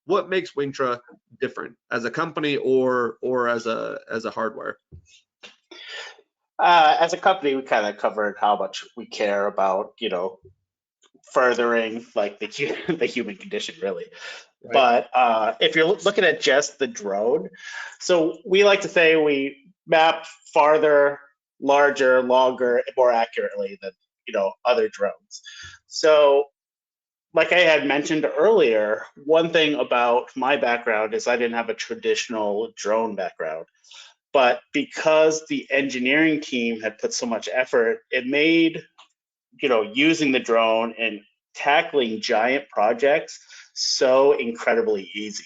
what makes Wingtra different as a company or as a hardware? As a company, we kind of covered how much we care about, furthering like the human condition, really. Right. But if you're looking at just the drone, so we like to say we map farther, larger, longer, and more accurately than other drones. So like I had mentioned earlier, one thing about my background is I didn't have a traditional drone background. But because the engineering team had put so much effort, it made, using the drone and tackling giant projects so incredibly easy.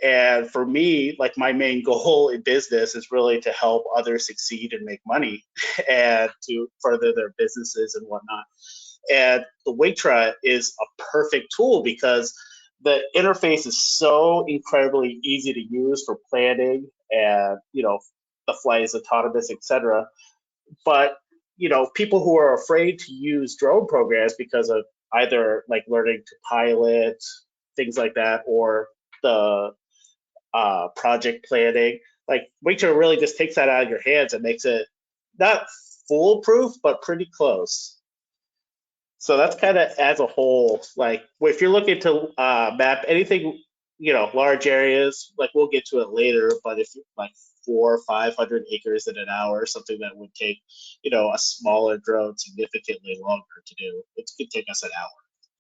And for me, like my main goal in business is really to help others succeed and make money and to further their businesses and whatnot. And the Wingtra is a perfect tool because the interface is so incredibly easy to use for planning and the flight is autonomous, etc. But people who are afraid to use drone programs because of either like learning to pilot, things like that, or the project planning, like Wingtra really just takes that out of your hands and makes it not foolproof but pretty close. So that's kind of as a whole, like if you're looking to map anything, large areas, like we'll get to it later, but if like 400 or 500 acres in an hour, something that would take, a smaller drone significantly longer to do, it could take us an hour.